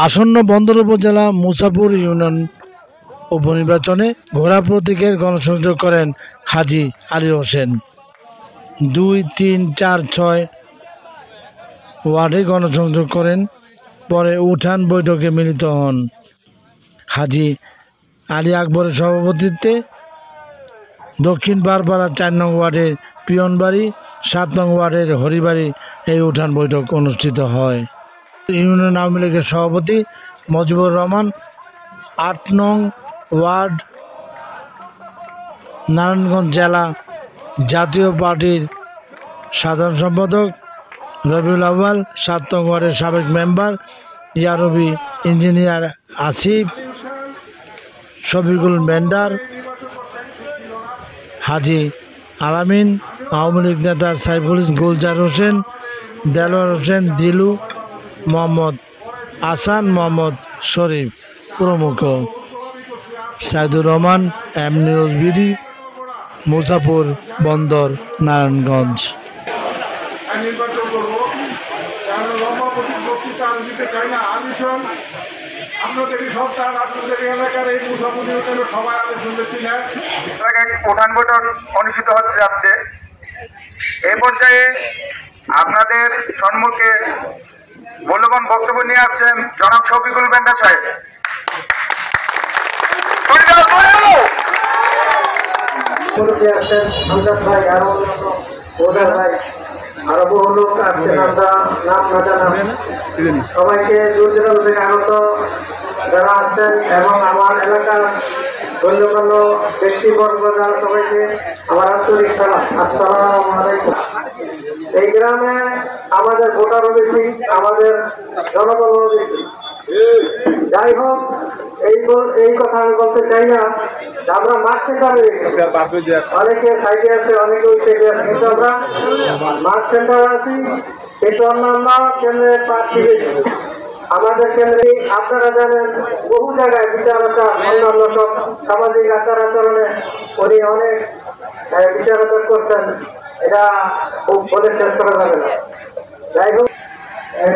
আসন্ন বন্দর উপজেলা মুছাপুর ইউনিয়ন উপনির্বাচনে ঘোড়া প্রতীকের গণসংযোগ করেন হাজী আলী হোসেন। 2, 3, 4, 6 ওয়ার্ডে গণসংযোগ করেন, পরে উঠান বৈঠকে মিলিত হন। হাজী আলী আকবরের সভাপতিত্বে দক্ষিণ বারপাড়া 4 নং ওয়ার্ডের পিয়নবাড়ি, 7 নং ওয়ার্ডের হরিবাড়ি এই উঠান বৈঠক অনুষ্ঠিত হয়। ইউনিয়ন আওয়ামী লীগের সভাপতি মজিবুর রহমান, 8 নং ওয়ার্ড নারায়ণগঞ্জ জেলা জাতীয় পার্টির সাধারণ সম্পাদক রবিউল আউয়াল, 7 নং ওয়ার্ডের সাবেক মেম্বার ইয়ারবি ইঞ্জিনিয়ার আসিফ, শফিকুল মেন্ডার, হাজী আলামিন, আওয়ামী লীগ নেতা সাইফুল গুলজার হোসেন, দেলোয়ার হোসেন দিলু, মোহাম্মদ আসান, মোহাম্মদ শরীফ প্রমুখ। Saidur Rahman, M news BD, Muchapur Bandar, Narayanganj. উঠান বৈঠক অনুষ্ঠিত হতে যাচ্ছে। এই পর্যায়ে আপনাদের সম্মুখে মূল্যবান বক্তব্য নিয়ে আসছেন জনাব শফিকুল মেন্ডার সাহেব। আরো বহু লোক আসছেন, আমরা নাম না জানা সবাইকে দূর দূরান্ত থেকে আগত যারা আসছেন এবং আমার এলাকার গণ্যমান্য ব্যক্তিবর্গ যারা, সবাইকে আমার আন্তরিক সালাম, আসসালামু আলাইকুম। এই গ্রামে আমাদের ভোটারও বেশি, আমাদের জনবলও বেশি। যাই হোক, এই কথা আমি বলতে চাই না, আমরা মাঠ সেন্টারে অনেকে সাইডে আছে, অনেকে ওই সাইডে আছে, কিন্তু আমরা মাঠ সেন্টারে আছি। কিন্তু অন্যান্য কেন্দ্রের প্রার্থী বেশি। আমাদের কেন্দ্রে আপনারা জানেন বহু জায়গায় বিচার আচার, অন্যান্য সব সামাজিক আচার আচরণে উনি অনেক বিচার আচার করছেন, এটা খুব বলে শেষ করা যাবে না। যাই হোক,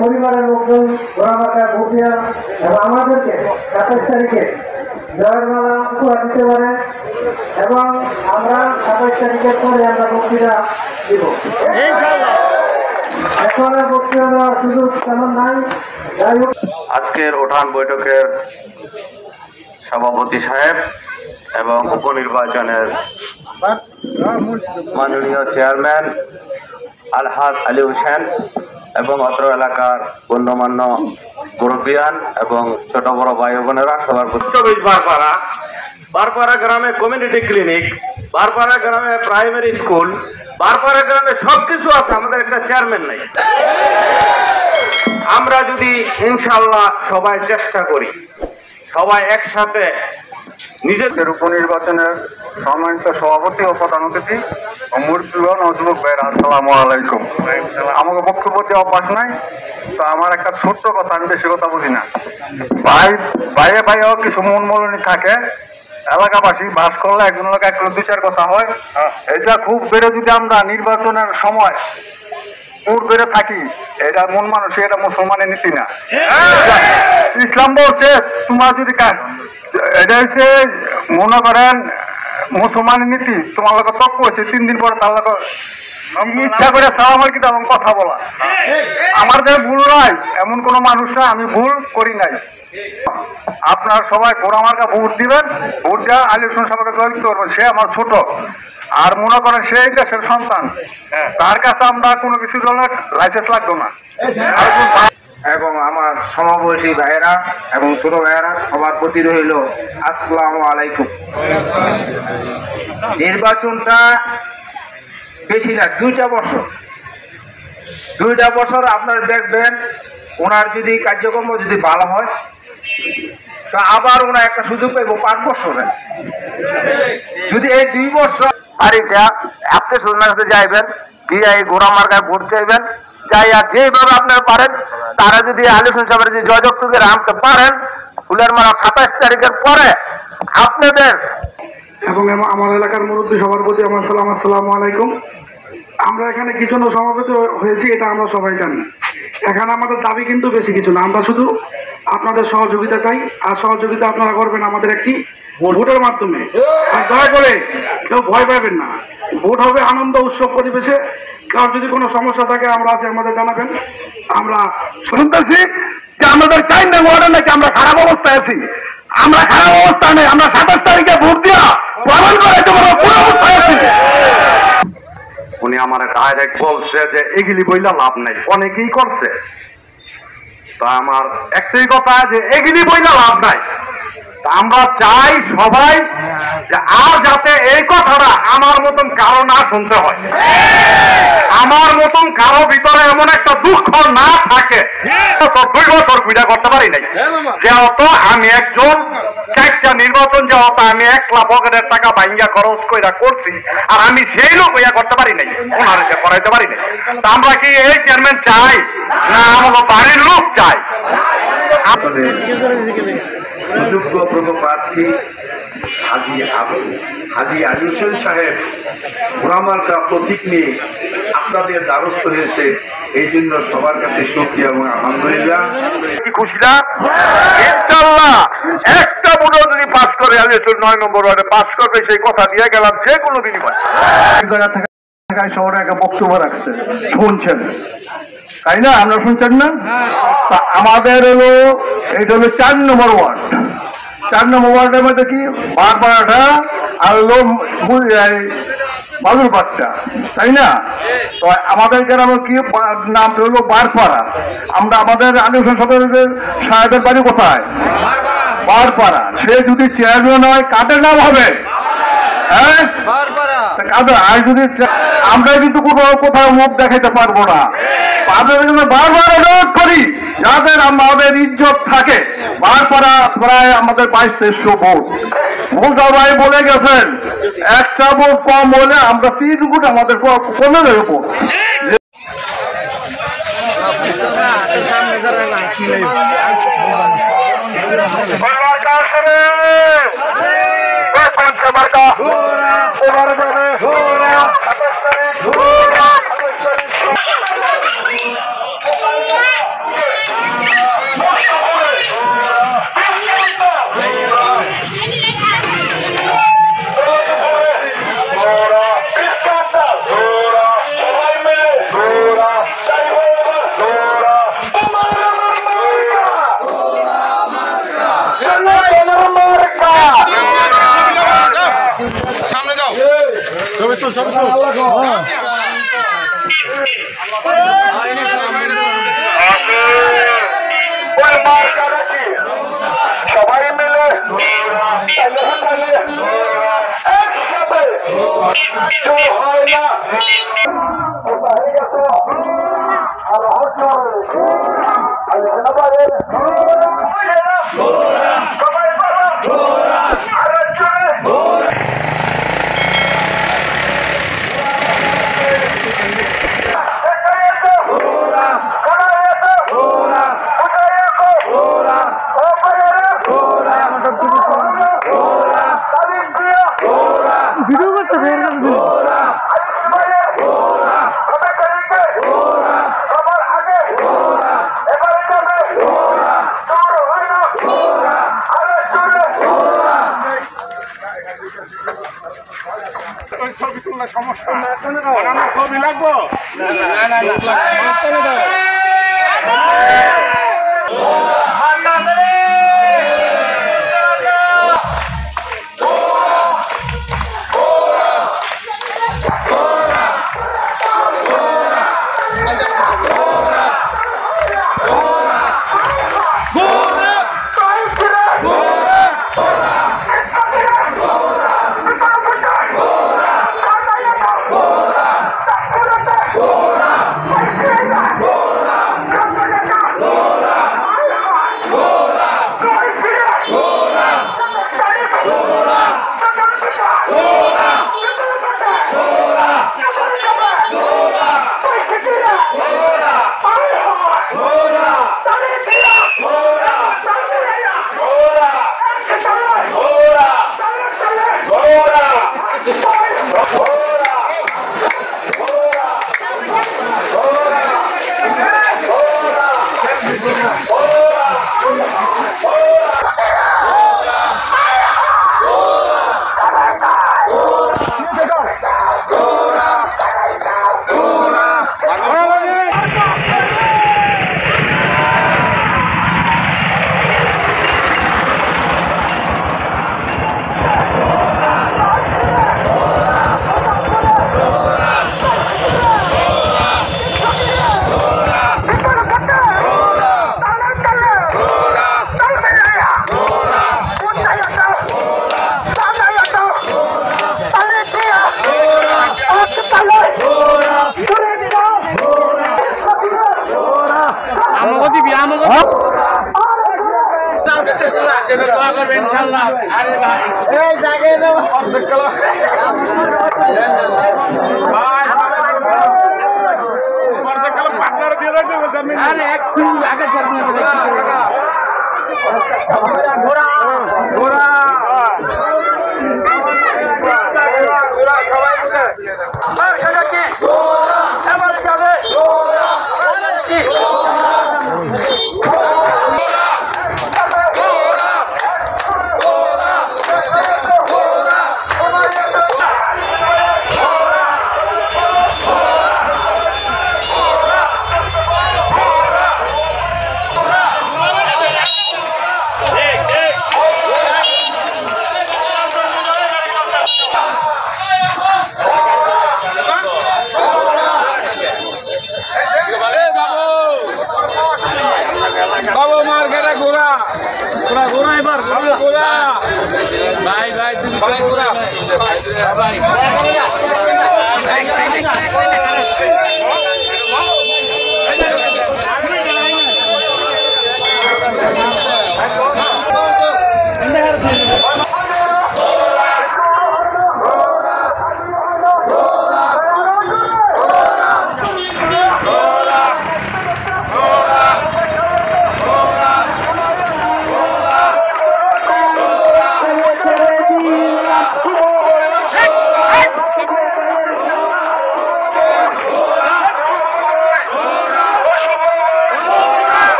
পরিবারের লোকজন ঘোরামাটা বসিয়া এবং আমাদেরকে 27 তারিখে জয়ের মালা উপহার দিতে পারে এবং আমরা 27 তারিখের পরে আমরা বক্তৃতা দিব। এখন আর বক্তৃতা দেওয়ার সুযোগ তেমন নাই। যাই হোক, আজকের উঠান বৈঠকের সভাপতি সাহেব এবং উপনির্বাচনের মাননীয় চেয়ারম্যান আলহাজ আলী হোসেন এবং অত্র এলাকার গণ্যমান্য মুরব্বিয়ান এবং ছোট বড় ভাই বোনেরা, সবার বারপাড়া গ্রামে কমিউনিটি ক্লিনিক, বারপাড়া গ্রামে প্রাইমারি স্কুল, বারপাড়া গ্রামে সবকিছু আছে, আমাদের একটা চেয়ারম্যান নাই। আমরা যদি ইনশাল্লাহ সবাই চেষ্টা করি, সবাই একসাথে নিজেদের উপনির্বাচনের সম্মানিত সভাপতি ও প্রধান অতিথি মুরব্বিয়ান ও যুবক ভাইয়েরা, আসসালামু আলাইকুম। আমাকে বক্তব্য দেওয়া অভ্যাস নাই, তো আমার একটা ছোট্ট কথা, আমি বেশি কথা বুঝি না। ভাইয়েও কিছু মন মলনি থাকে, এলাকাবাসী বাস করলে একজন লোক 1 2 কথা হয়। এটা খুব বেড়ে যদি আমরা নির্বাচনের সময় বেড়ে থাকি, এটা মন মানুষ, এটা মুসলমানের নীতি না। ইসলাম বলছে তোমার যদি এটা হচ্ছে মনে করেন মুসলমানের নীতি, তোমার লোক তক্ক হয়েছে 3 দিন পরে তার লোক ইচ্ছা করে সালাম আলাইকুম এবং কথা বলা। আমার যে ভুল নাই এমন কোনো মানুষ না, আমি ভুল করি নাই। আপনার সবাই ঘোড়া মার্কা ভোট দিবেন, ভোট দেওয়া আলী হোসেন সবাইকে জয়যুক্ত করবেন। সে আমার ছোট, আর মনে করেন সেই দেশের সন্তান, তার কাছে আমরা কোনো কিছু জন্য লাইসেন্স লাগতো না। এবং আমার সমবয়সী ভাইয়েরা এবং ছোট ভাইয়েরা, সবার প্রতি রইল আসসালামু আলাইকুম। নির্বাচনটা বেশি না, 2টা বছর আপনারা দেখবেন, ওনার যদি কার্যক্রম যদি ভালো হয় তা আবার ওনার একটা সুযোগ পাইব 5 বছরে। যদি এই 2 বছর বাড়িটা আপনি সুলনার কাছে যাইবেন, গিয়ে এই ঘোড়া মার্কায় ভোট চাইবেন, যাই আর যেভাবে আপনারা পারেন, তারা যদি আলী হোসেন সাহেবের যে জয়যুক্ত করে আনতে পারেন, ফুলের মালা 27 তারিখের পরে আপনাদের এবং আমার এলাকার মুরব্বী সবার প্রতি আমার সালাম, আসসালামু আলাইকুম। আমরা এখানে কি জন্য সমাবেত হয়েছি এটা আমরা সবাই জানি। এখানে আমাদের দাবি কিন্তু বেশি কিছু না, আমরা শুধু আপনাদের সহযোগিতা চাই। আর সহযোগিতা আপনারা করবেন আমাদের একটি ভোটের মাধ্যমে। আর দয়া করে কেউ ভয় পাবেন না, ভোট হবে আনন্দ উৎসব পরিবেশে। কারণ যদি কোনো সমস্যা থাকে আমরা আছি, আমাদের জানাবেন। আমরা শুনতেছি যে আমাদের 4 নং ওয়ার্ডে নাকি আমরা খারাপ অবস্থায় আছি। আমরা খারাপ অবস্থা নেই, আমরা 27 তারিখে ভোট দিয়া প্রমাণ করাইতে পারবো কোন অবস্থায় আছি। উনি আমার ডাইরেক্ট বলছে যে এগুলি বইলা লাভ নাই, অনেকেই করছে। তা আমার একটাই কথা যে এগুলি বইলা লাভ নাই। তা আমরা চাই সবাই যে আর যাতে এই কথাটা আমার মতন কারো না শুনতে হয়, আমার মতন কারো ভিতরে এমন একটা দুঃখ না থাকে। 2 বছর পূজা করতে পারি নাই, যেহেতু আমি একজন 4টা নির্বাচন, যেহেতু আমি 1 লাখ পকেটের টাকা ভাঙ্গা খরচ কইরা করছি, আর আমি সেই লোক হইয়া করতে পারি নাই, ওনার করাইতে পারি নাই। তা আমরা কি এই চেয়ারম্যান চাই না আমাকে বাড়ির লোক চাই? সুযোগ্য প্রার্থী হাজী আলী হোসেন সাহেব ঘোড়ামার্কা প্রতীক নিয়ে আপনাদের দ্বারস্থ হয়েছে, এই জন্য সবার কাছে শুকরিয়া এবং আলহামদুলিল্লাহ। কি খুশি না? ইনশাআল্লাহ একটা ভোটও যদি পাস করে, আলী হোসেন 9 নম্বর ওয়ার্ডে পাস করবে, সেই কথা দিয়ে গেলাম যে কোনো বিনিময়। এক জায়গা থেকে ঢাকায় শহরে একটা বক্তব্য রাখছে, শুনছেন তাই না? আপনারা শুনছেন না? তা আমাদের হলো এইটা হলো 4 নম্বর ওয়ার্ড। 4 নম্বর ওয়ার্ডের মধ্যে কি বারপাড়াটা আর হলো বাদুরপাড়টা, তাই না? তো আমাদের গ্রামের কি নাম হলো বারপাড়া। আমরা আমাদের আলী হোসেন সাহেবের বাড়ি কোথায়? বারপাড়া। সে যদি চেয়ারম্যান হয় কাদের নাম হবে? হ্যাঁ, আর যদি আমরা কিন্তু কোনো কোথাও মুখ দেখাইতে পারবো না। তাদের জন্য বারবার অনুরোধ করি যাদের আমাদের ইজ্জত থাকে। বারপাড়া প্রায় আমাদের 2200 ভোট। মুখা ভাই বলে গেছেন 1টা ভোট কম হলে আমরা 3 ভোট আমাদের কমে যাবে ভোট। সবাই মিলে একসাথে হয় না। সমস্যা ছবি লাগবো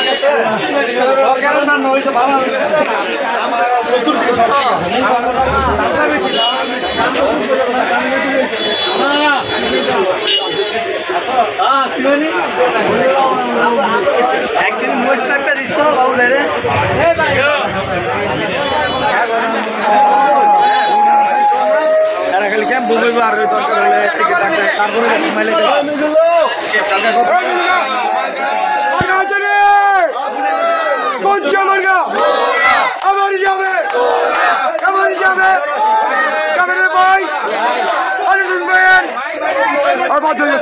Ganda একদিন মহিষ একটা দিস তো বাবু রে খালি ক্যাম্প বুঝবো আর দরকার হলে টিকিট থাকবে তারপরে মাইলে কোন চামারগা আমারই যাবে কামেরে ভাই আরে শুনবেন আর বাদ হয়ে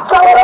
Goora,